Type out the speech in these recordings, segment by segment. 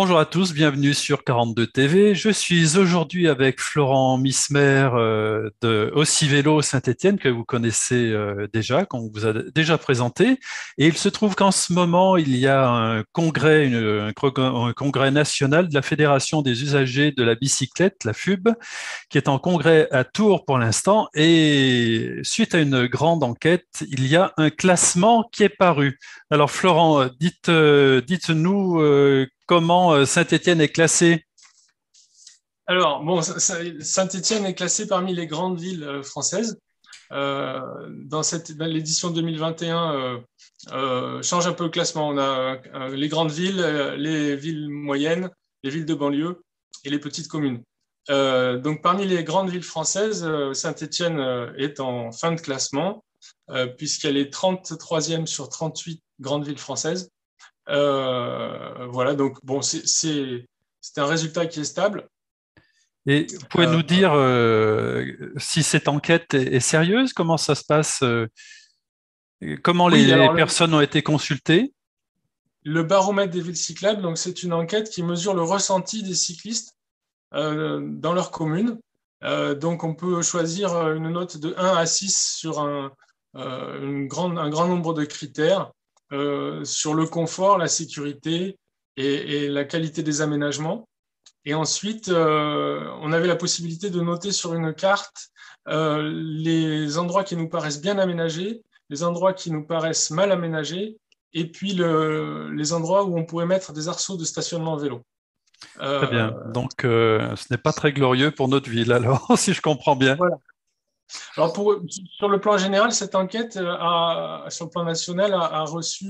Bonjour à tous, bienvenue sur 42 TV. Je suis aujourd'hui avec Florent Mismer de Aussi Vélo Saint-Étienne que vous connaissez déjà, qu'on vous a déjà présenté. Et il se trouve qu'en ce moment, il y a un congrès, un congrès national de la Fédération des usagers de la bicyclette, la FUB, qui est en congrès à Tours pour l'instant. Et suite à une grande enquête, il y a un classement qui est paru. Alors Florent, dites-nous comment Saint-Étienne est classé. Alors, bon, Saint-Étienne est classé parmi les grandes villes françaises. Dans l'édition 2021, change un peu le classement. On a les grandes villes, les villes moyennes, les villes de banlieue et les petites communes. Donc, parmi les grandes villes françaises, Saint-Étienne est en fin de classement, puisqu'elle est 33e sur 38 grandes villes françaises. Voilà, donc bon, c'est un résultat qui est stable. Et vous pouvez Euh, nous dire si cette enquête est sérieuse, comment ça se passe, comment oui, les alors personnes ont été consultées? le baromètre des villes cyclables, donc c'est une enquête qui mesure le ressenti des cyclistes dans leur commune. Donc on peut choisir une note de 1 à 6 sur un grand nombre de critères sur le confort, la sécurité et la qualité des aménagements. Et ensuite, on avait la possibilité de noter sur une carte les endroits qui nous paraissent bien aménagés, les endroits qui nous paraissent mal aménagés, et puis les endroits où on pourrait mettre des arceaux de stationnement vélo. Très Euh, bien. Donc, ce n'est pas très glorieux pour notre ville, alors, si je comprends bien. voilà. Alors sur le plan général, cette enquête, sur le plan national, a reçu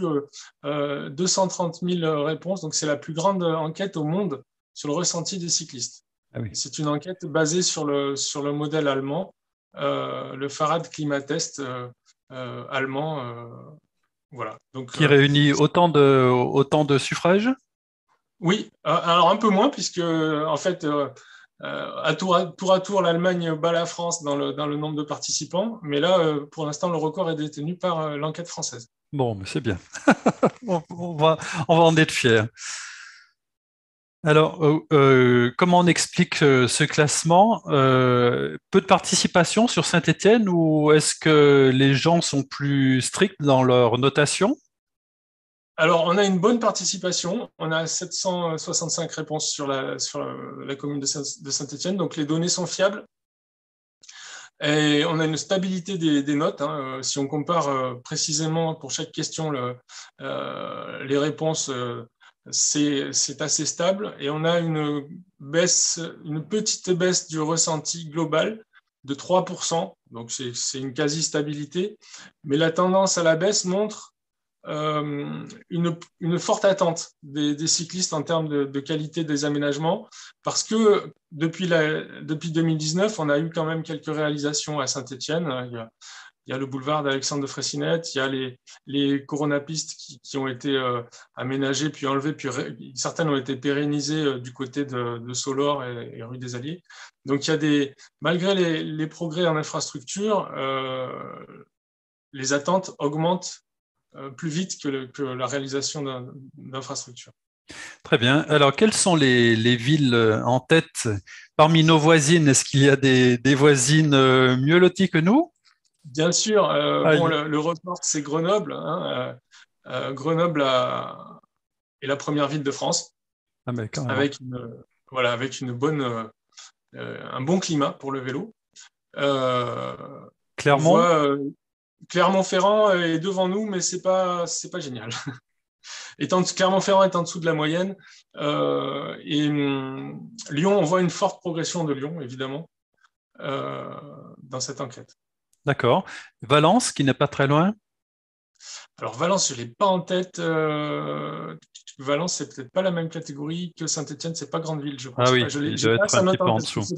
230 000 réponses. Donc c'est la plus grande enquête au monde sur le ressenti des cyclistes. Ah oui. C'est une enquête basée sur le modèle allemand, le Farad Klimatest allemand. Voilà. Donc, Qui réunit autant de suffrages? oui, alors un peu moins, puisque en fait, tour à tour, l'Allemagne bat la France dans le nombre de participants. Mais là, pour l'instant, le record est détenu par l'enquête française. Bon, mais c'est bien. On, on va, on va en être fiers. Alors, comment on explique ce classement? Peu de participation sur Saint-Étienne ou est-ce que les gens sont plus stricts dans leur notation? Alors, on a une bonne participation. On a 765 réponses sur la commune de Saint-Étienne. Donc, les données sont fiables. Et on a une stabilité des notes. Hein. Si on compare précisément pour chaque question les réponses, c'est assez stable. Et on a une petite baisse du ressenti global de 3%. Donc, c'est une quasi-stabilité. Mais la tendance à la baisse montre une forte attente des cyclistes en termes de qualité des aménagements, parce que depuis 2019, on a eu quand même quelques réalisations à Saint-Étienne. Il y a le boulevard d'Alexandre de Freycinet, il y a les coronapistes qui ont été aménagées, puis enlevées, puis certaines ont été pérennisées du côté de Solor et rue des Alliés. Donc, malgré les progrès en infrastructure, les attentes augmentent plus vite que la réalisation d'infrastructures. Très bien. Alors, quelles sont les villes en tête parmi nos voisines? Est-ce qu'il y a des voisines mieux loties que nous? Bien sûr, bon, Aïe. le record, c'est Grenoble. Hein, Grenoble est la première ville de France, Ah, mais carrément. avec voilà, avec un bon climat pour le vélo. Euh, on Clermont? voit Clermont-Ferrand est devant nous, mais c'est pas génial. Clermont-Ferrand est en dessous de la moyenne. Lyon, on voit une forte progression de Lyon, évidemment, dans cette enquête. D'accord. Valence, qui n'est pas très loin? Alors, Valence, je ne l'ai pas en tête. Valence, c'est peut-être pas la même catégorie que Saint-Étienne, c'est pas grande ville, je Ah pense pas. oui, Je il n'ai doit pas être sa un petit note peu en en tête. dessous.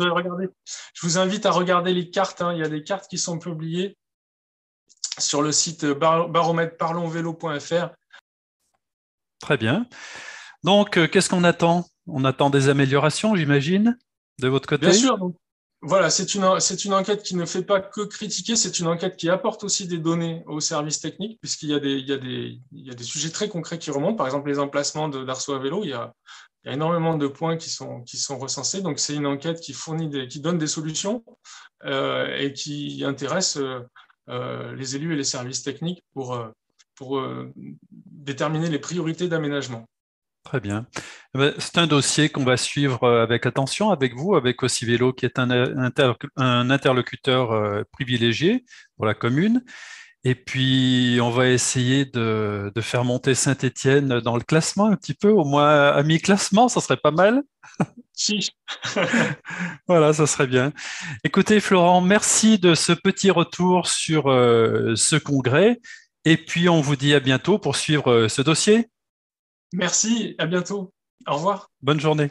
Je vous invite à regarder les cartes. Hein. Il y a des cartes qui sont publiées sur le site baromètre parlonsvélo.fr. Très bien. Donc, qu'est-ce qu'on attend? On attend des améliorations, j'imagine, de votre Bien côté? sûr, donc, voilà, c'est une enquête qui ne fait pas que critiquer, c'est une enquête qui apporte aussi des données aux services techniques, puisqu'il y a des sujets très concrets qui remontent. Par exemple, les emplacements d'arceaux à vélo, Il y a énormément de points qui sont recensés. Donc, c'est une enquête qui donne des solutions et qui intéresse les élus et les services techniques pour déterminer les priorités d'aménagement. Très bien. C'est un dossier qu'on va suivre avec attention avec vous, avec Aussi Vélo, qui est un interlocuteur privilégié pour la commune. Et puis, on va essayer de faire monter Saint-Étienne dans le classement un petit peu, au moins à mi-classement, ça serait pas mal. Si. Voilà, ça serait bien. Écoutez, Florent, merci de ce petit retour sur ce congrès. Et puis, on vous dit à bientôt pour suivre ce dossier. Merci, à bientôt. Au revoir. Bonne journée.